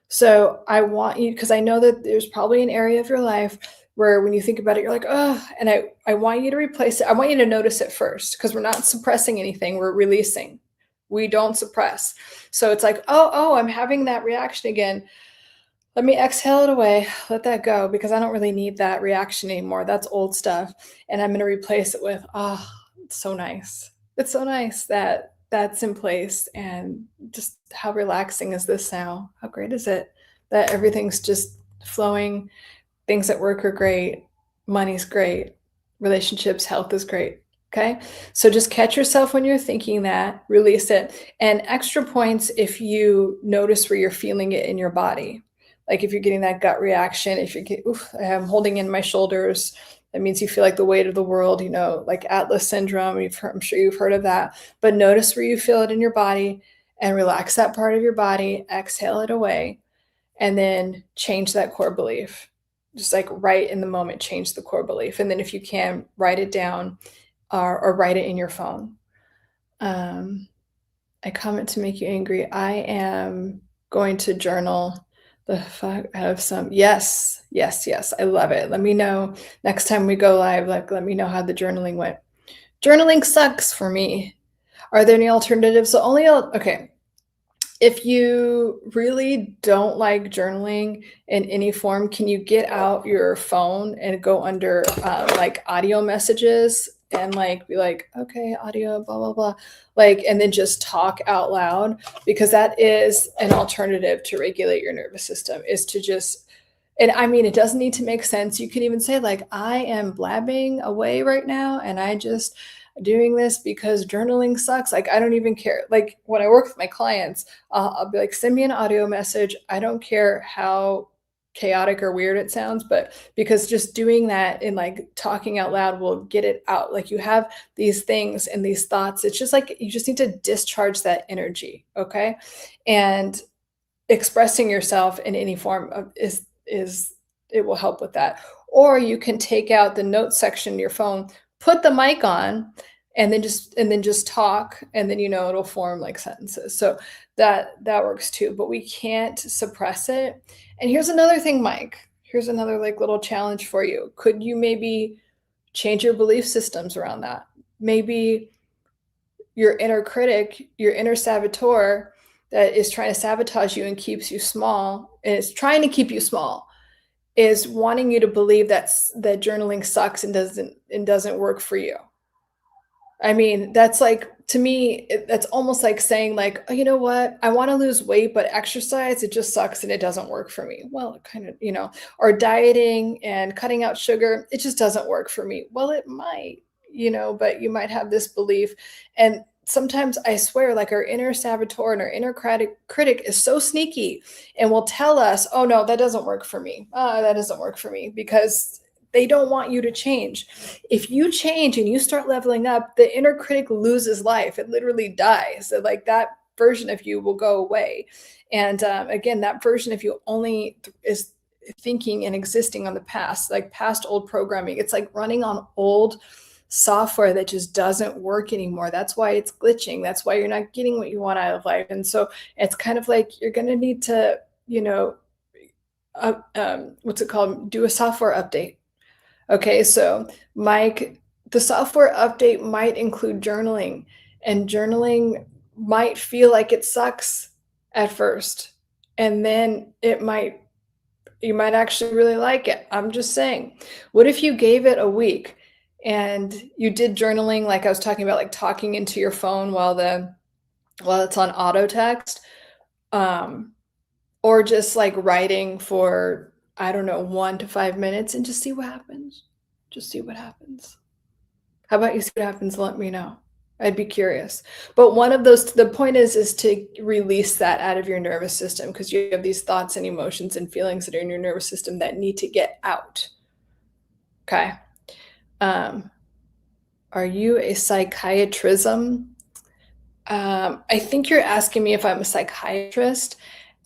So I want you, because I know that there's probably an area of your life where when you think about it, you're like, oh, and I want you to replace it. I want you to notice it first, because we're not suppressing anything, we're releasing. We don't suppress. So it's like, oh, I'm having that reaction again. Let me exhale it away, let that go, because I don't really need that reaction anymore. That's old stuff. And I'm going to replace it with, oh, it's so nice. It's so nice that that's in place. And just how relaxing is this now? How great is it that everything's just flowing? Things at work are great. Money's great. Relationships, health is great. Okay. So just catch yourself when you're thinking that, release it. And extra points if you notice where you're feeling it in your body. Like if you're getting that gut reaction, if you're getting, I'm holding in my shoulders, that means you feel like the weight of the world, like Atlas syndrome. I'm sure you've heard of that. But notice where you feel it in your body and relax that part of your body, exhale it away, and then change that core belief. Just like right in the moment, change the core belief. And then if you can, write it down, or write it in your phone. I comment to make you angry. I am going to journal the fuck out of some. Yes. I love it. Let me know next time we go live. Like, let me know how the journaling went. Journaling sucks for me. Are there any alternatives? Okay. If you really don't like journaling in any form, can you get out your phone and go under like audio messages and like be like, okay, audio, blah, blah, blah, like, and then just talk out loud? Because that is an alternative to regulate your nervous system, is to just, and I mean, it doesn't need to make sense. You can even say like, I am blabbing away right now, and I just doing this because journaling sucks. Like, I don't even care. Like when I work with my clients, I'll be like, send me an audio message. I don't care how chaotic or weird it sounds, but because just doing that and like talking out loud will get it out. Like you have these things and these thoughts. It's just like, you just need to discharge that energy. Okay. And expressing yourself in any form of is it will help with that. Or you can take out the notes section in your phone, put the mic on, and then just talk, and then it'll form like sentences. So that works too, but we can't suppress it. And here's another thing, Mike. Here's another like little challenge for you. Could you maybe change your belief systems around that? Maybe your inner critic, your inner saboteur that is trying to sabotage you and keeps you small, and is trying to keep you small, is wanting you to believe that journaling sucks and doesn't work for you. I mean, that's like, to me, that's almost like saying like, oh, you know what? I want to lose weight, but exercise, it just sucks and it doesn't work for me. Well, it kind of, or dieting and cutting out sugar, it just doesn't work for me. Well, it might, but you might have this belief. And sometimes I swear, like our inner saboteur and our inner critic is so sneaky and will tell us, oh no, that doesn't work for me. That doesn't work for me, because they don't want you to change. If you change and you start leveling up, the inner critic loses life. It literally dies. So like that version of you will go away. And again, that version of you only is thinking and existing on the past, like past old programming. It's like running on old software that just doesn't work anymore. That's why it's glitching. That's why you're not getting what you want out of life. And so it's kind of like you're going to need to, what's it called? Do a software update. Okay, so Mike, the software update might include journaling, and journaling might feel like it sucks at first, and then you might actually really like it. I'm just saying. What if you gave it a week and you did journaling, like I was talking about, like talking into your phone while it's on auto text, or just like writing for, I don't know, 1 to 5 minutes, and just see what happens. Just see what happens. How about you see what happens and let me know? I'd be curious. But the point is to release that out of your nervous system, because you have these thoughts and emotions and feelings that are in your nervous system that need to get out. Okay. Are you a psychiatrism? I think you're asking me if I'm a psychiatrist,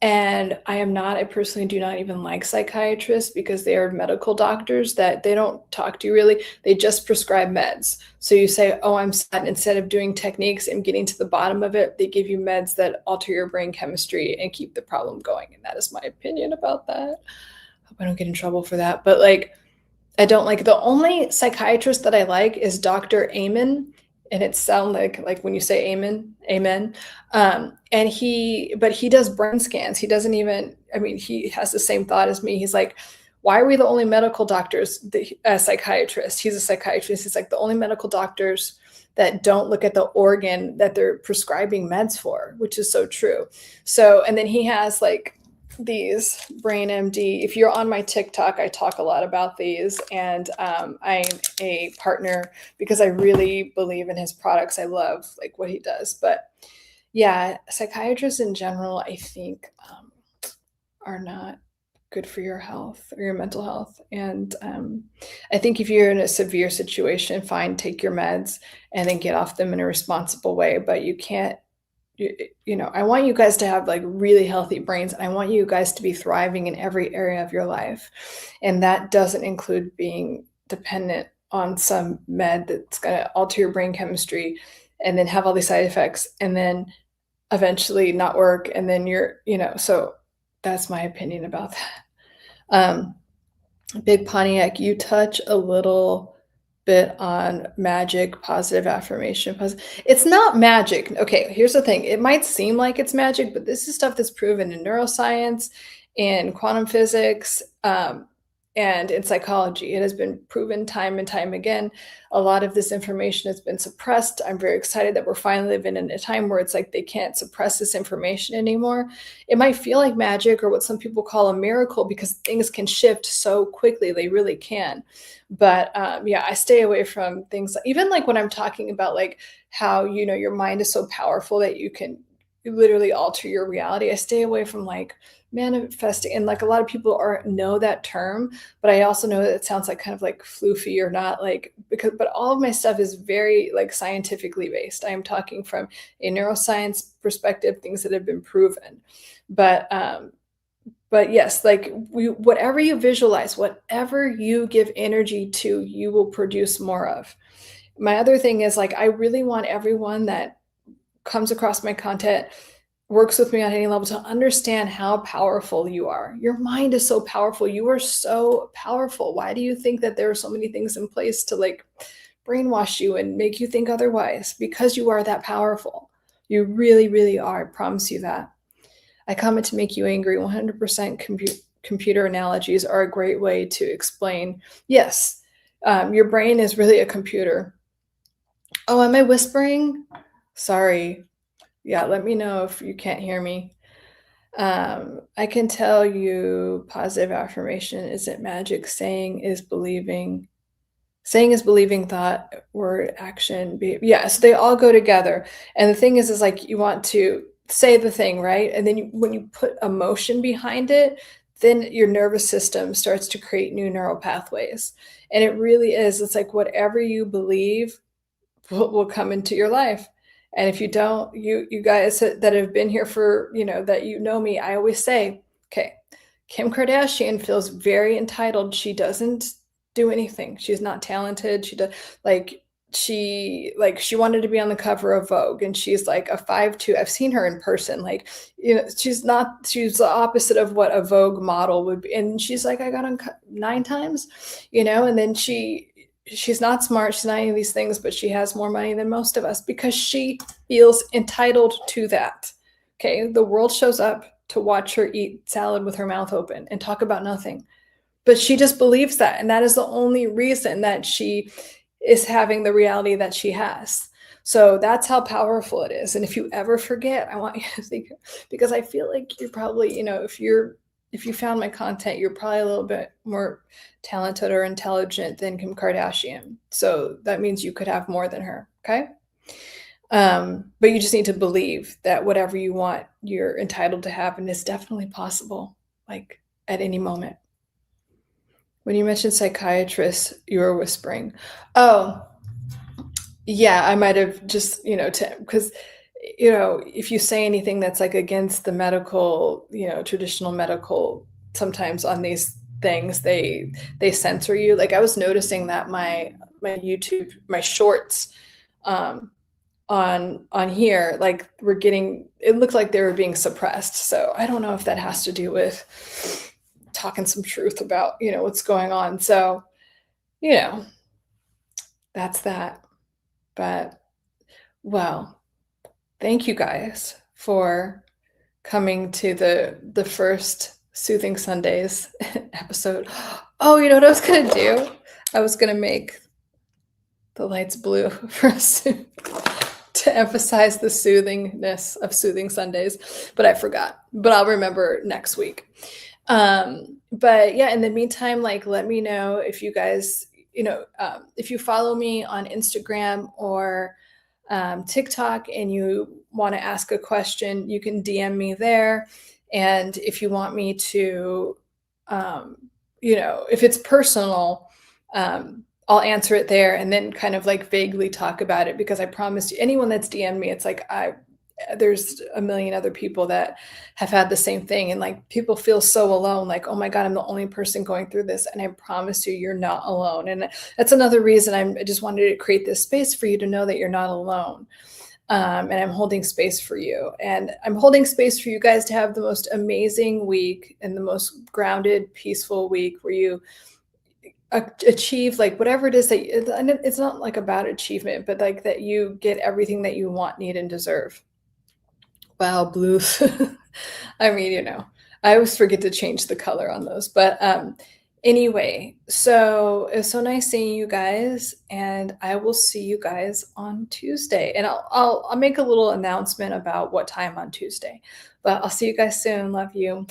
and I am not. I personally do not even like psychiatrists, because they are medical doctors that they don't talk to you really. They just prescribe meds. So you say, oh, I'm sad. Instead of doing techniques and getting to the bottom of it, they give you meds that alter your brain chemistry and keep the problem going. And that is my opinion about that. Hope I don't get in trouble for that. But like, I don't like, the only psychiatrist that I like is Dr. Amen. And it sounds like when you say amen, amen. And he does brain scans. He doesn't even, I mean, he has the same thought as me. He's like, why are we the only medical doctors, psychiatrists? He's a psychiatrist. He's like, the only medical doctors that don't look at the organ that they're prescribing meds for, which is so true. So, and then he has like these Brain MD. If you're on my TikTok, I talk a lot about these, and I'm a partner because I really believe in his products. I love like what he does. But yeah, psychiatrists in general, I think, are not good for your health or your mental health. And I think if you're in a severe situation, fine, take your meds and then get off them in a responsible way. But you can't, I want you guys to have like really healthy brains, and I want you guys to be thriving in every area of your life. And that doesn't include being dependent on some med that's going to alter your brain chemistry and then have all these side effects and then eventually not work. And then so that's my opinion about that. Big Pontiac, you touch a little bit on magic, positive affirmation. It's not magic. Okay, here's the thing. It might seem like it's magic, but this is stuff that's proven in neuroscience, in quantum physics, and in psychology. It has been proven time and time again. A lot of this information has been suppressed. I'm very excited that we're finally living in a time where it's like they can't suppress this information anymore. It might feel like magic or what some people call a miracle, because things can shift so quickly. They really can. But yeah, I stay away from things, even like when I'm talking about like how, your mind is so powerful that you can literally alter your reality. I stay away from like manifesting, and like a lot of people are know that term, but I also know that it sounds like kind of like floofy or not like because but all of my stuff is very like scientifically based. I am talking from a neuroscience perspective, things that have been proven. But but yes, like whatever you visualize, whatever you give energy to, you will produce more of. My other thing is like I really want everyone that comes across my content, works with me on any level to understand how powerful you are. Your mind is so powerful. You are so powerful. Why do you think that there are so many things in place to like brainwash you and make you think otherwise? Because you are that powerful. You really, really are. I promise you that. I comment to make you angry. 100% computer analogies are a great way to explain. Yes, your brain is really a computer. Oh, am I whispering? Sorry. Yeah, let me know if you can't hear me. I can tell you positive affirmation isn't magic. Saying is believing, thought, word, action. Yeah, so they all go together. And the thing is like you want to say the thing, right? And then when you put emotion behind it, then your nervous system starts to create new neural pathways. And it really is. It's like whatever you believe will come into your life. And if you don't, you guys that have been here for, that me, I always say, okay, Kim Kardashian feels very entitled. She doesn't do anything. She's not talented. She does she wanted to be on the cover of Vogue and she's like a 5'2". I've seen her in person. Like, she's the opposite of what a Vogue model would be. And she's like, I got on 9 times, and then she's not smart, she's not any of these things, but she has more money than most of us because she feels entitled to that. Okay, the world shows up to watch her eat salad with her mouth open and talk about nothing. But she just believes that, and that is the only reason that she is having the reality that she has. So that's how powerful it is. And if you ever forget, I want you to think, because I feel like you're probably, if you found my content, you're probably a little bit more talented or intelligent than Kim Kardashian. So that means you could have more than her. Okay. But you just need to believe that whatever you want, you're entitled to have, and it's definitely possible, like at any moment. When you mentioned psychiatrists, you were whispering. Oh, yeah, I might have just, because, if you say anything that's like against the medical, traditional medical, sometimes on these things, they censor you. Like I was noticing that my YouTube, my shorts, on here, like it looked like they were being suppressed. So I don't know if that has to do with talking some truth about, what's going on. So, that's that. But, well, thank you guys for coming to the first Soothing Sundays episode. Oh, you know what I was gonna do? I was gonna make the lights blue for us to emphasize the soothingness of Soothing Sundays, but I forgot. But I'll remember next week. But yeah, in the meantime, like let me know if you guys, if you follow me on Instagram or TikTok and you want to ask a question, you can DM me there. And if you want me to, if it's personal, I'll answer it there and then kind of like vaguely talk about it, because I promise you, anyone that's DM'd me, it's like there's a million other people that have had the same thing, and like people feel so alone, like, oh my God, I'm the only person going through this. And I promise you, you're not alone. And that's another reason I just wanted to create this space for you to know that you're not alone. And I'm holding space for you, and I'm holding space for you guys to have the most amazing week and the most grounded, peaceful week where you achieve like whatever it is that it's not like about achievement, but like that you get everything that you want, need, and deserve. Wow, blues. I mean, I always forget to change the color on those. But anyway, so it's so nice seeing you guys, and I will see you guys on Tuesday. And I'll make a little announcement about what time on Tuesday. But I'll see you guys soon. Love you.